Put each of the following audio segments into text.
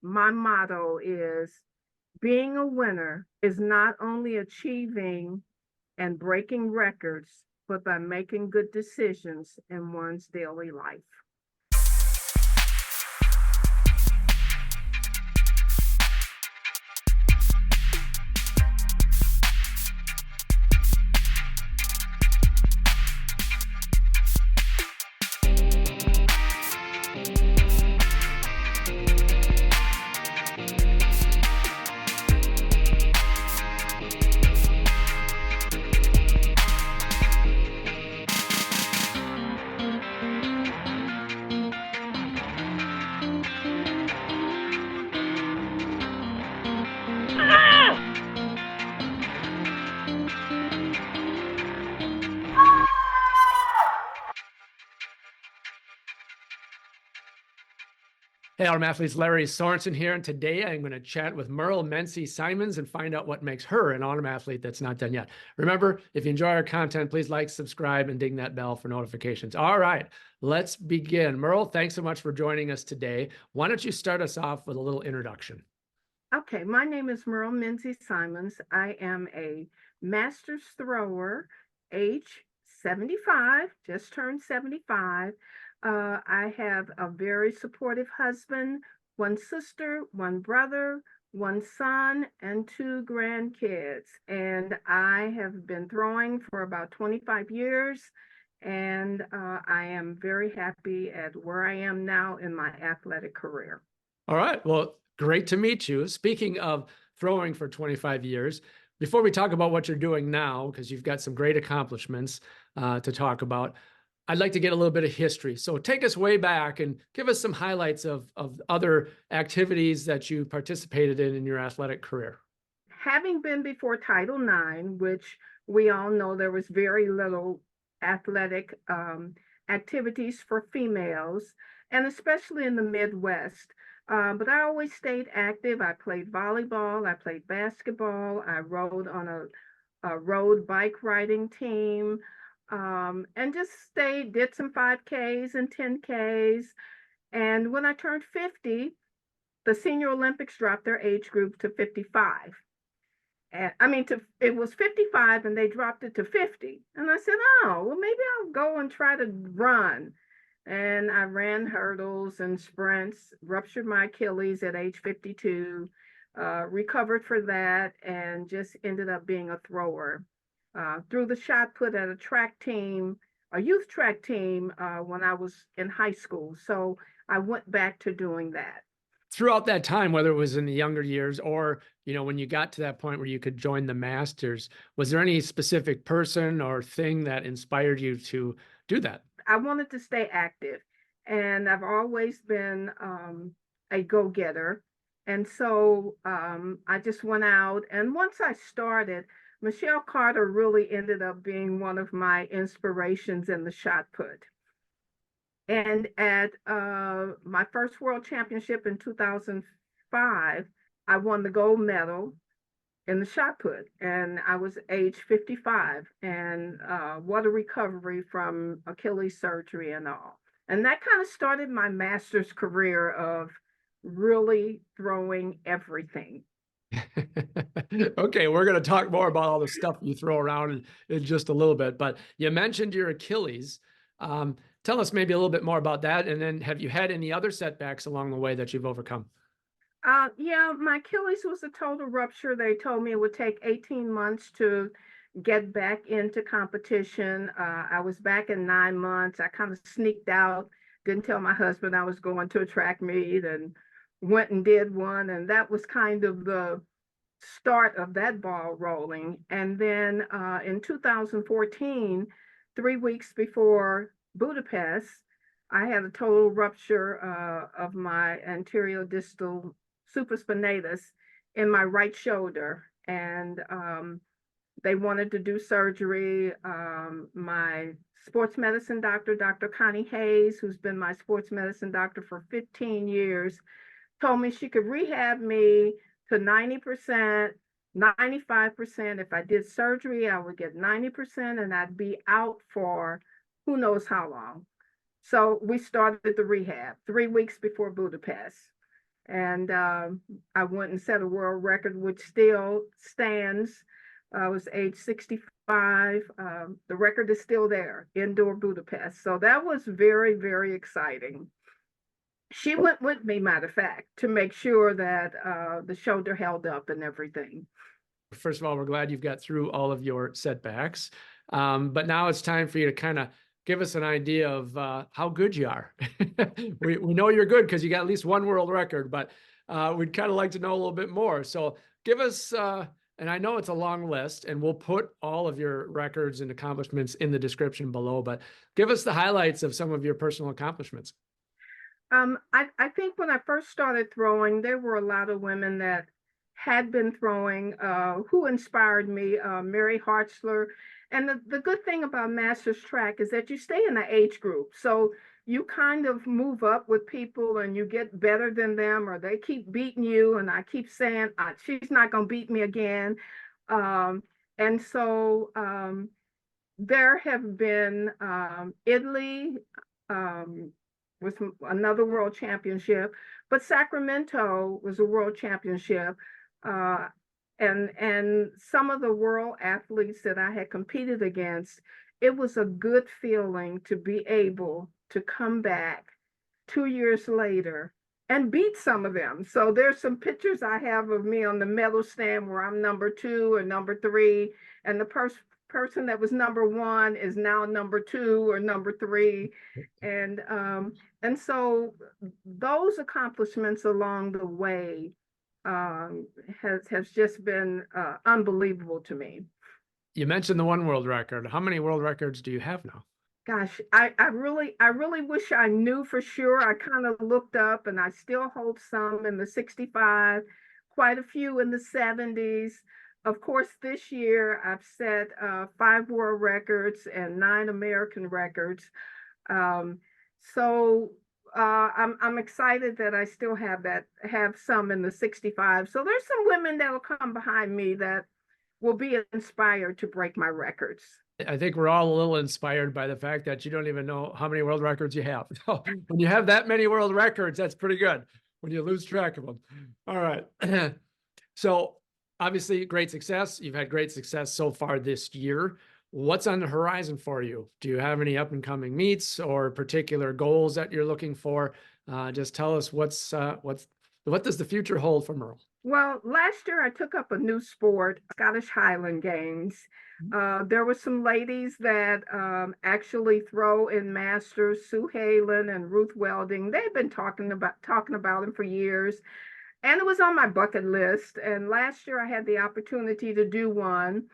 my motto is being a winner is not only achieving and breaking records, but by making good decisions in one's daily life. Hey, Autumn Athletes, Larry Sorensen here, and today I'm going to chat with Myrle Mensey Symonds and find out what makes her an Autumn Athlete that's not done yet. Remember, if you enjoy our content, please like, subscribe, and ding that bell for notifications. All right, let's begin. Myrle, thanks so much for joining us today. Why don't you start us off with a little introduction? Okay, my name is Myrle Mensey Symonds. I am a master's thrower, age 75, just turned 75. I have a very supportive husband, one sister, one brother, one son, and two grandkids. And I have been throwing for about 25 years, and I am very happy at where I am now in my athletic career. All right, well, great to meet you. Speaking of throwing for 25 years, before we talk about what you're doing now, because you've got some great accomplishments to talk about, I'd like to get a little bit of history. So take us way back and give us some highlights of other activities that you participated in your athletic career. Having been before Title IX, which we all know there was very little athletic activities for females, and especially in the Midwest. But I always stayed active. I played volleyball, I played basketball, I rode on a road bike riding team. And just did some 5Ks and 10Ks. And when I turned 50, the Senior Olympics dropped their age group to 55. And it was 55 and they dropped it to 50. And I said, oh, well, maybe I'll go and try to run. And I ran hurdles and sprints, ruptured my Achilles at age 52, recovered for that, and just ended up being a thrower. Threw the shot put at a track team, a youth track team, when I was in high school. So I went back to doing that. Throughout that time, whether it was in the younger years or, when you got to that point where you could join the Masters, was there any specific person or thing that inspired you to do that? I wanted to stay active, and I've always been a go-getter. And so I just went out, and once I started, Michelle Carter really ended up being one of my inspirations in the shot put. And at my first World Championship in 2005, I won the gold medal in the shot put, and I was age 55. And what a recovery from Achilles surgery and all. And that kind of started my master's career of really throwing everything. Okay, we're going to talk more about all the stuff you throw around in just a little bit, but you mentioned your Achilles. Tell us maybe a little bit more about that, and then have you had any other setbacks along the way that you've overcome? Yeah, my Achilles was a total rupture. They told me it would take 18 months to get back into competition. I was back in 9 months. I kind of sneaked out, didn't tell my husband I was going to a track meet, and went and did one. And that was kind of the start of that ball rolling. And then in 2014, 3 weeks before Budapest, I had a total rupture of my anterior distal supraspinatus in my right shoulder. And they wanted to do surgery. My sports medicine doctor, Dr. Connie Hayes, who's been my sports medicine doctor for 15 years, told me she could rehab me to 90%, 95%. If I did surgery, I would get 90% and I'd be out for who knows how long. So we started the rehab 3 weeks before Budapest. And I went and set a world record, which still stands. I was age 65. The record is still there, indoor Budapest. So that was very, very exciting. She went with me, matter of fact, to make sure that the shoulder held up and everything. First of all, we're glad you've got through all of your setbacks. But now it's time for you to kind of give us an idea of how good you are. We know you're good because you got at least one world record, but we'd kind of like to know a little bit more. So give us, and I know it's a long list, and we'll put all of your records and accomplishments in the description below, but give us the highlights of some of your personal accomplishments. I think when I first started throwing, there were a lot of women that had been throwing who inspired me, Mary Hartzler. And the good thing about Masters Track is that you stay in the age group. So you kind of move up with people and you get better than them, or they keep beating you. And I keep saying, she's not going to beat me again. And so there have been Italy, was another world championship, but Sacramento was a world championship. And some of the world athletes that I had competed against, it was a good feeling to be able to come back 2 years later and beat some of them. So there's some pictures I have of me on the medal stand where I'm number 2 or number 3, and the person that was number 1 is now number 2 or number 3. And so those accomplishments along the way has just been unbelievable to me. You mentioned the one world record. How many world records do you have now? Gosh, I really wish I knew for sure. I kind of looked up, and I still hold some in the 65, quite a few in the 70s. Of course, this year I've set 5 world records and 9 American records. So I'm excited that I still have some in the 65. So there's some women that will come behind me that will be inspired to break my records. I think we're all a little inspired by the fact that you don't even know how many world records you have. When you have that many world records, that's pretty good when you lose track of them. All right. So obviously great success. You've had great success so far this year. What's on the horizon for you? Do you have any up and coming meets or particular goals that you're looking for? Just tell us what does the future hold for Myrle? Well, last year I took up a new sport, Scottish Highland Games. There were some ladies that actually throw in Masters, Sue Halen and Ruth Welding. They've been talking about them for years. And it was on my bucket list. And last year I had the opportunity to do one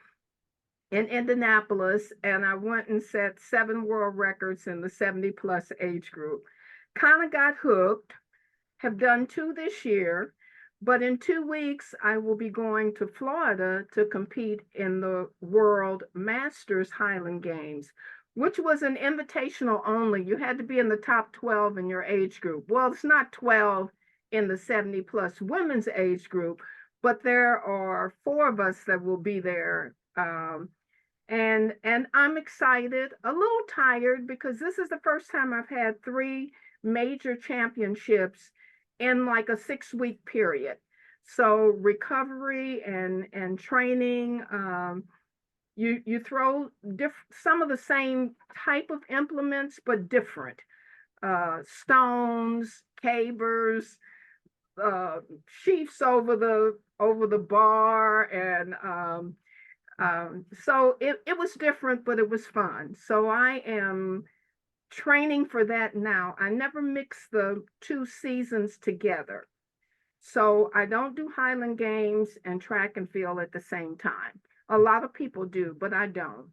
in Indianapolis, and I went and set 7 world records in the 70+ age group. Kind of got hooked, have done 2 this year. But in 2 weeks, I will be going to Florida to compete in the World Masters Highland Games, which was an invitational only. You had to be in the top 12 in your age group. Well, it's not 12 in the 70+ women's age group, but there are 4 of us that will be there. And I'm excited, a little tired, because this is the first time I've had 3 major championships in like a 6-week period. So recovery and training, you throw some of the same type of implements, but different. Stones, cavers, sheaths over the bar, and so it was different, but it was fun. So I am training for that now. I never mix the 2 seasons together. So I don't do Highland Games and track and field at the same time. A lot of people do, but I don't.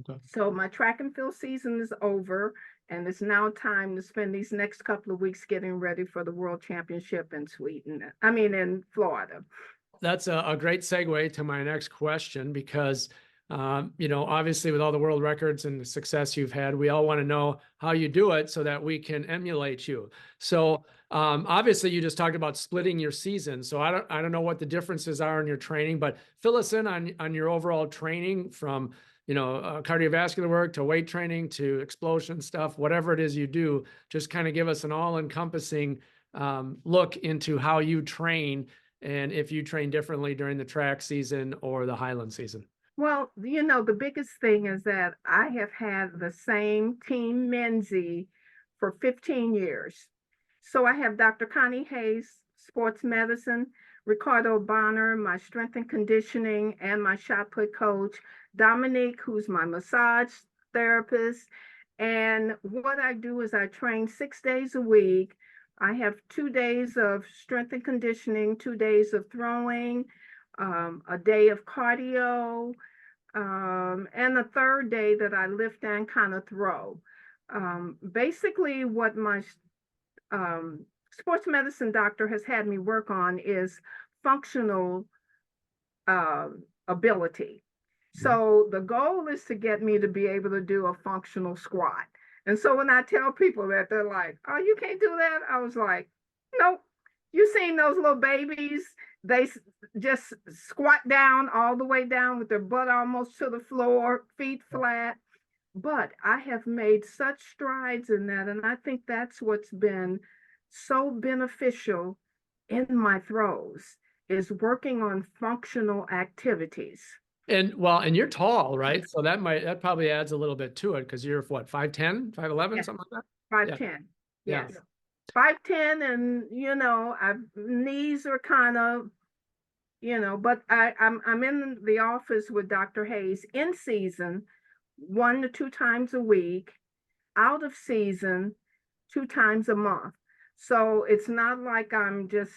Okay. So my track and field season is over, and it's now time to spend these next couple of weeks getting ready for the World Championship in in Florida. That's a great segue to my next question, because obviously with all the world records and the success you've had, we all want to know how you do it so that we can emulate you. So obviously you just talked about splitting your season. So I don't know what the differences are in your training, but fill us in on your overall training from, cardiovascular work to weight training to explosion stuff, whatever it is you do. Just kind of give us an all-encompassing look into how you train and if you train differently during the track season or the Highland season? Well, the biggest thing is that I have had the same team Mensey for 15 years. So I have Dr. Connie Hayes, sports medicine, Ricardo Bonner, my strength and conditioning, and my shot put coach, Dominique, who's my massage therapist. And what I do is I train 6 days a week. I have 2 days of strength and conditioning, 2 days of throwing, a day of cardio, and the third day that I lift and kind of throw. Basically, what my sports medicine doctor has had me work on is functional ability. So the goal is to get me to be able to do a functional squat. And so when I tell people that, they're like, "Oh, you can't do that?" I was like, "Nope. You seen those little babies? They just squat down all the way down with their butt almost to the floor, feet flat." But I have made such strides in that, and I think that's what's been so beneficial in my throws, is working on functional activities. And you're tall, right? So that probably adds a little bit to it because you're what, 5'10", 5'11", Yes, something like that? 5'10". Yeah. Yes. 5'10", and knees are kind of, but I'm in the office with Dr. Hayes in season 1 to 2 times a week, out of season 2 times a month. So it's not like I'm just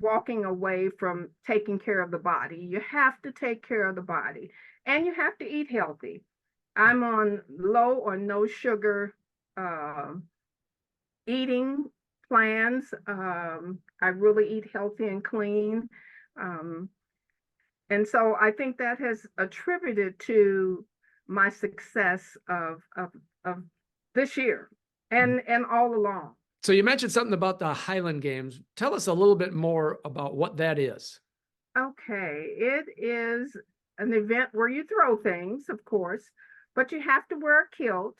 walking away from taking care of the body. You have to take care of the body, and you have to eat healthy. I'm on low or no sugar eating plans. I really eat healthy and clean. Um, and so I think that has attributed to my success of this year and all along. So you mentioned something about the Highland Games. Tell us a little bit more about what that is. Okay, it is an event where you throw things, of course, but you have to wear a kilt.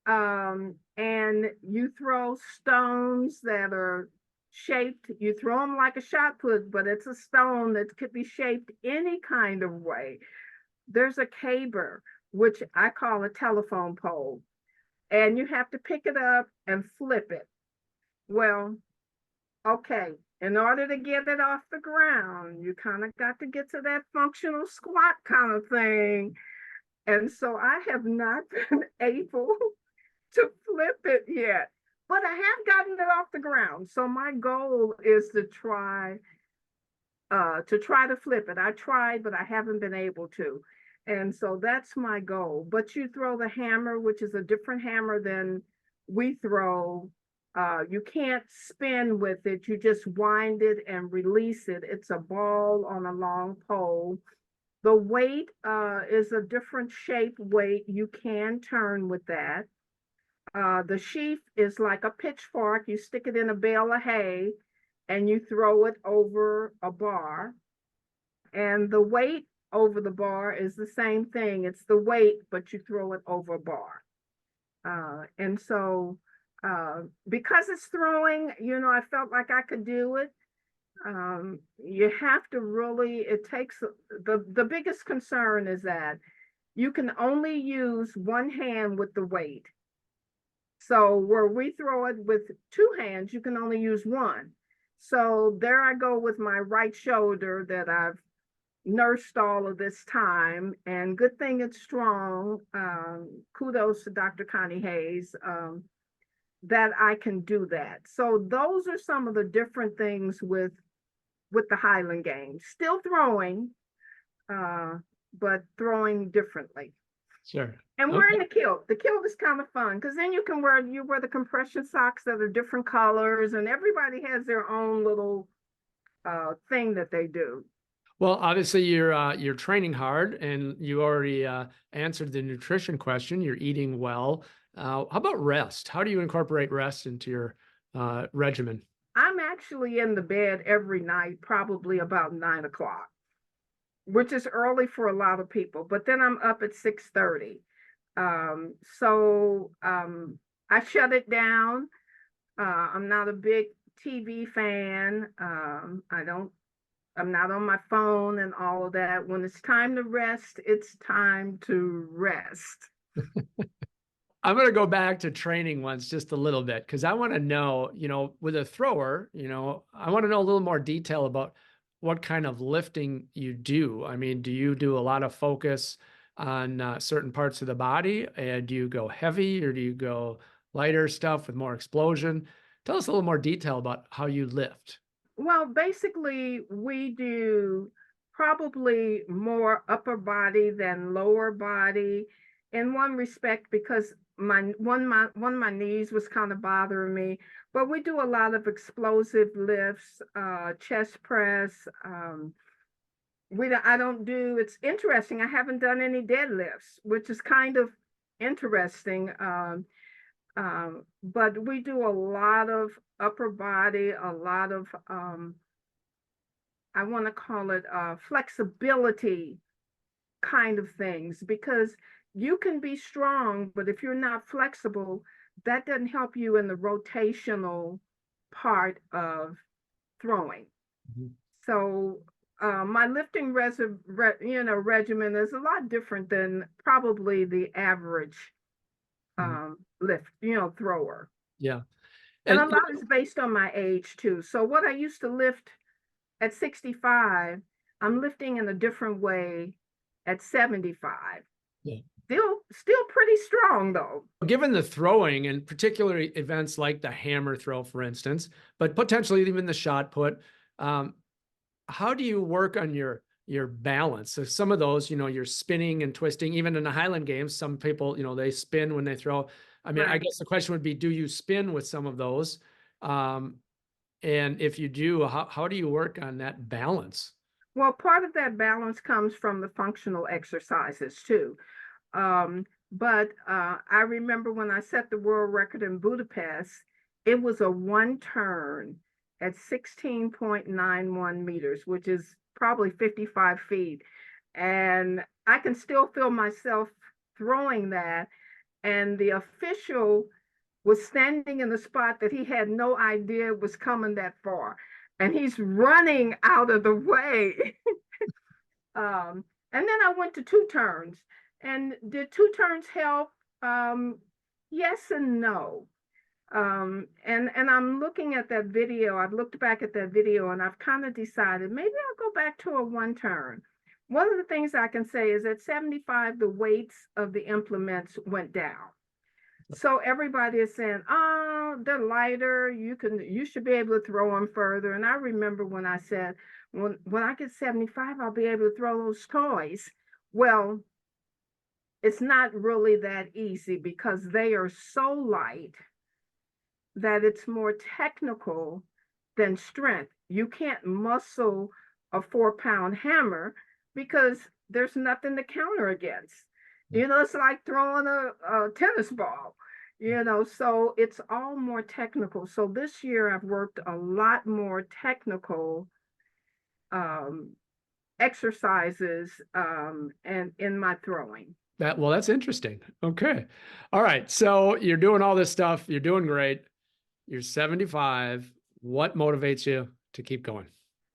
And you throw stones that are shaped. You throw them like a shot put, but it's a stone that could be shaped any kind of way. There's a caber, which I call a telephone pole, and you have to pick it up and flip it. Well, okay, in order to get it off the ground, you kind of got to get to that functional squat kind of thing. And so I have not been able to flip it yet, but I have gotten it off the ground. So my goal is to try to flip it. I tried, but I haven't been able to. And so that's my goal. But you throw the hammer, which is a different hammer than we throw. You can't spin with it. You just wind it and release it. It's a ball on a long pole. The weight is a different shape weight. You can turn with that. The sheath is like a pitchfork. You stick it in a bale of hay and you throw it over a bar. And the weight over the bar is the same thing. It's the weight, but you throw it over a bar. And so because it's throwing, I felt like I could do it. You have to really, it takes, the biggest concern is that you can only use one hand with the weight. So where we throw it with 2 hands, you can only use one. So there I go with my right shoulder that I've nursed all of this time, and good thing it's strong. Kudos to Dr. Connie Hayes that I can do that. So those are some of the different things with the Highland Games. Still throwing, but throwing differently. Sure. And wearing the kilt. The kilt is kind of fun because then you wear the compression socks that are different colors, and everybody has their own little thing that they do. Well, obviously you're training hard, and you already answered the nutrition question. You're eating well. How about rest? How do you incorporate rest into your regimen? I'm actually in the bed every night, probably about 9 o'clock, which is early for a lot of people. But then I'm up at 6:30. So I shut it down. I'm not a big TV fan. I'm not on my phone and all of that. When it's time to rest, it's time to rest. I'm going to go back to training once just a little bit because I want to know, with a thrower, I want to know a little more detail about what kind of lifting you do. I mean, do you do a lot of focus on certain parts of the body? And do you go heavy or do you go lighter stuff with more explosion? Tell us a little more detail about how you lift. Well, basically, we do probably more upper body than lower body in one respect because one of my knees was kind of bothering me. But we do a lot of explosive lifts, chest press. I don't do. It's interesting. I haven't done any deadlifts, which is kind of interesting. But we do a lot of upper body, a lot of I want to call it flexibility kind of things because you can be strong, but if you're not flexible, that doesn't help you in the rotational part of throwing. Mhm. So my lifting regimen is a lot different than probably the average Mhm. lift, thrower. Yeah. And a And lot is based on my age too. So what I used to lift at 65, I'm lifting in a different way at 75. yeah. Still pretty strong though. Given the throwing and particularly events like the hammer throw, for instance, but potentially even the shot put, um, how do you work on your balance? So some of those, you're spinning and twisting. Even in the Highland games, some people, they spin when they throw. I mean, I Right. guess the question would be, do you spin with some of those? And if you do, how do you work on that balance? Well, part of that balance comes from the functional exercises too. But I remember when I set the world record in Budapest, it was a one turn at 16.91 meters, which is probably 55 feet. And I can still feel myself throwing that. And the official was standing in the spot that he had no idea was coming that far. And he's running out of the way. And then I went to two turns. And did two turns help? Yes and no. And I'm looking at that video. I've looked back at that video and I've kind of decided maybe I'll go back to a one turn. One of the things I can say is at 75, the weights of the implements went down. So everybody is saying, oh, they're lighter. You should be able to throw them further. And I remember when I said, when I get 75, I'll be able to throw those toys. Well, it's not really that easy because they are so light that it's more technical than strength. You can't muscle a 4-pound hammer because there's nothing to counter against. It's like throwing a tennis ball, so it's all more technical. So this year I've worked a lot more technical um, exercises and in my throwing. That's interesting. Okay. All right. So you're doing all this stuff. You're doing great. You're 75. What motivates you to keep going?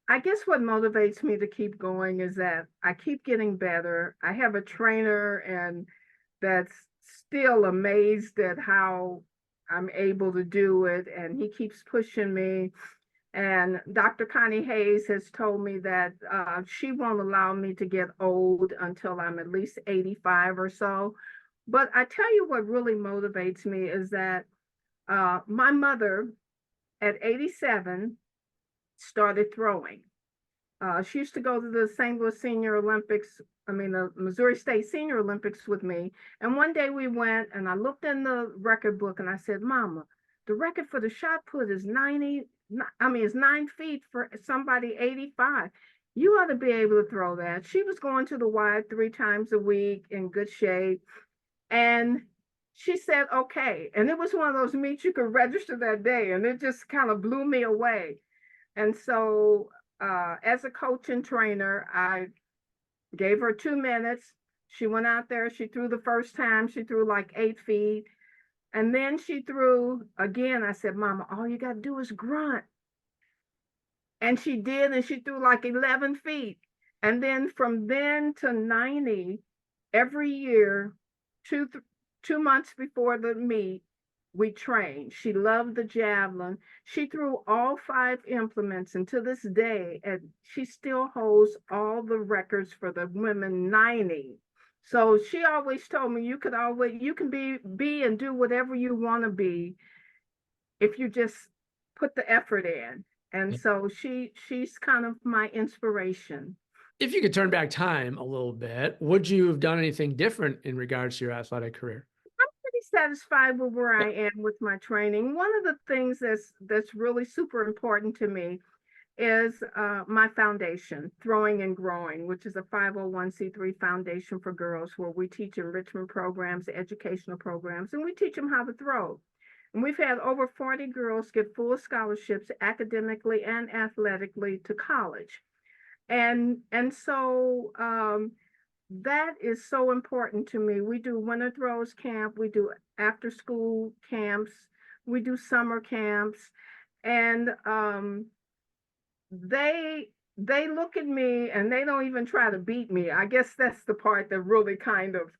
I guess what motivates me to keep going is that I keep getting better. I have a trainer and that's still amazed at how I'm able to do it. And he keeps pushing me. And Dr. Connie Hayes has told me that she won't allow me to get old until I'm at least 85 or so. But I tell you what really motivates me is that my mother at 87 started throwing. She used to go to the St. Louis Senior Olympics, the Missouri State Senior Olympics with me. And one day we went and I looked in the record book and I said, Mama, the record for the shot put is 9 feet for somebody 85. You ought to be able to throw that. She was going to the wide 3 times a week in good shape. And she said, okay. And it was one of those meets you could register that day. And it just kind of blew me away. And so as a coach and trainer, I gave her 2 minutes. She went out there. She threw the first time. She threw like 8 feet. And then she threw again. I said, Mama, all you got to do is grunt. And she did, and she threw like 11 feet. And then from then to 90, every year, two, 2 months before the meet, we trained. She loved the javelin. She threw all 5 implements, and to this day, and she still holds all the records for the women 90. So she always told me you can be and do whatever you want to be if you just put the effort in. And so she's kind of my inspiration. If you could turn back time a little bit, would you have done anything different in regards to your athletic career? I'm pretty satisfied with where I am with my training. One of the things that's really super important to me is my foundation, Throwing and Growing, which is a 501c3 foundation for girls where we teach enrichment programs, educational programs, and we teach them how to throw. And we've had over 40 girls get full scholarships academically and athletically to college. And so that is so important to me. We do winter throws camp, we do after school camps, we do summer camps, and they look at me and they don't even try to beat me. I guess that's the part that really kind of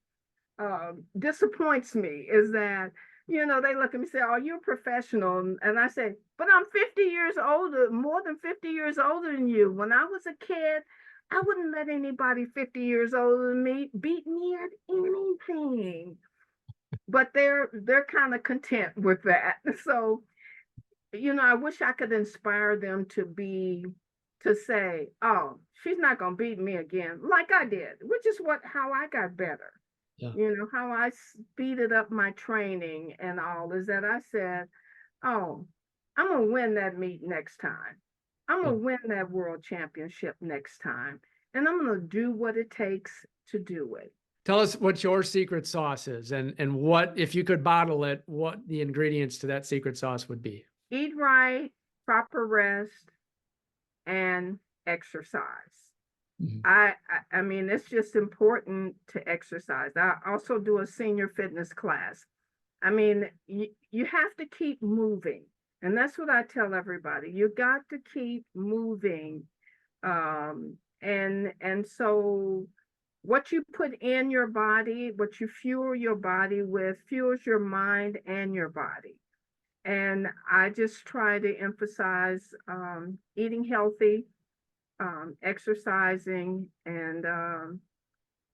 disappoints me, is that they look at me and say, "Oh, you're a professional." And I say, "But I'm 50 years older, more than 50 years older than you. When I was a kid, I wouldn't let anybody 50 years older than me beat me at anything." But they're kind of content with that. So, I wish I could inspire them to say, "Oh, she's not gonna beat me again," like I did, which is how I got better. Yeah. How I speeded up my training and all, is that I said, "Oh, I'm going to win that meet next time. I'm going to win that world championship next time. And I'm going to do what it takes to do it." Tell us what your secret sauce is, and what, if you could bottle it, what the ingredients to that secret sauce would be. Eat right, proper rest, and exercise. Mhm. I mean, it's just important to exercise. I also do a senior fitness class. I mean, you have to keep moving. And that's what I tell everybody. You got to keep moving. And so what you put in your body, what you fuel your body with, fuels your mind and your body. And I just try to emphasize eating healthy, exercising, and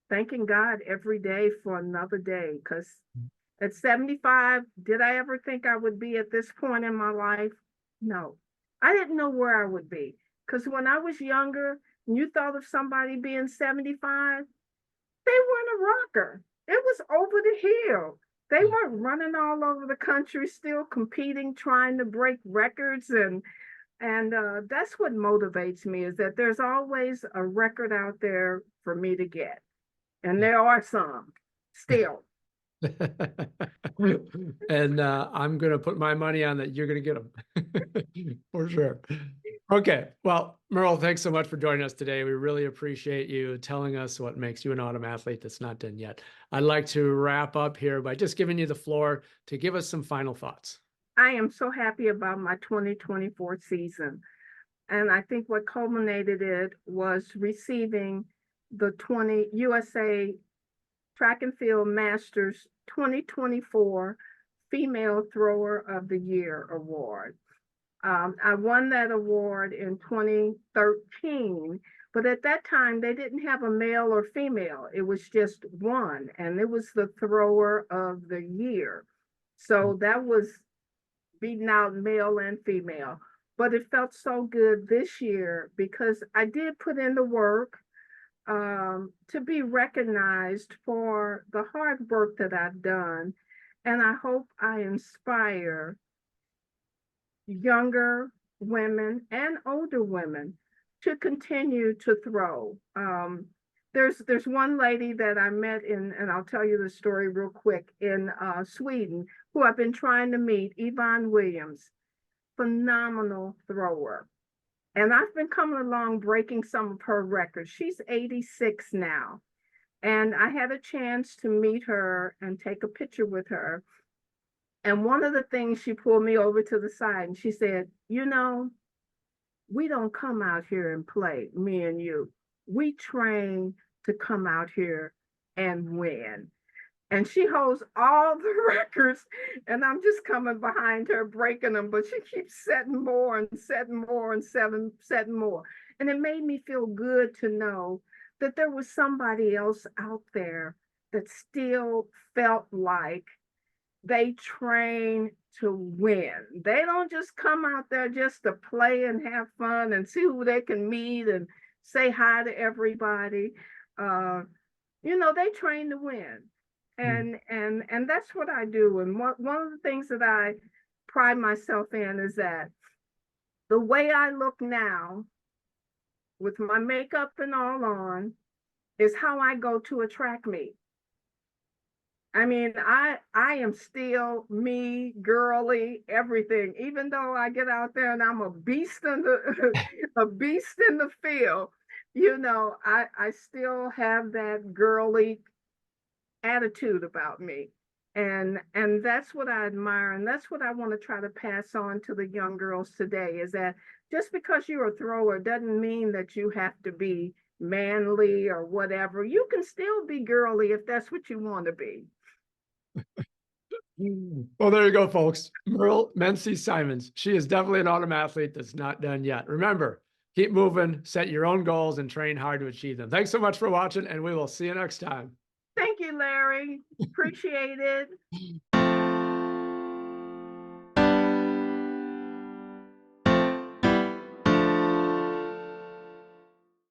thanking God every day for another day. Because at 75, did I ever think I would be at this point in my life? No, I didn't know where I would be. Because when I was younger, and you thought of somebody being 75, they weren't a rocker. It was over the hill. They weren't running all over the country, still competing, trying to break records. And that's what motivates me, is that there's always a record out there for me to get. And there are some still. And I'm going to put my money on that. You're going to get them for sure. Okay. Well, Myrle, thanks so much for joining us today. We really appreciate you telling us what makes you an autumn athlete that's not done yet. I'd like to wrap up here by just giving you the floor to give us some final thoughts. I am so happy about my 2024 season. And I think what culminated it was receiving the USA Track and Field Masters 2024 Female Thrower of the Year award. I won that award in 2013, but at that time they didn't have a male or female. It was just one, and it was the Thrower of the Year. So that was beating out male and female. But it felt so good this year because I did put in the work to be recognized for the hard work that I've done. And I hope I inspire younger women and older women to continue to throw. There's one lady that I met and I'll tell you the story real quick, in Sweden, who I've been trying to meet, Yvonne Williams, phenomenal thrower. And I've been coming along breaking some of her records. She's 86 now. And I had a chance to meet her and take a picture with her. And one of the things, she pulled me over to the side and she said, you know, we don't come out here and play, me and you. We train to come out here and win. And she holds all the records, and I'm just coming behind her, breaking them, but she keeps setting more and setting more and setting more. And it made me feel good to know that there was somebody else out there that still felt like they train to win. They don't just come out there just to play and have fun and see who they can meet and say hi to everybody. Uh, they train to win. And that's what I do. And one of the things that I pride myself in is that the way I look now, with my makeup and all on, is how I go to a track meet. I mean, I am still me, girly, everything. Even though I get out there and I'm a beast in the a beast in the field, I still have that girly attitude about me. And that's what I admire, and that's what I want to try to pass on to the young girls today, is that just because you're a thrower doesn't mean that you have to be manly or whatever. You can still be girly if that's what you want to be. Well, there you go, folks. Myrle Mensey Symonds. She is definitely an autumn athlete that's not done yet. Remember, keep moving, set your own goals, and train hard to achieve them. Thanks so much for watching, and we will see you next time. Thank you, Larry. Appreciate it.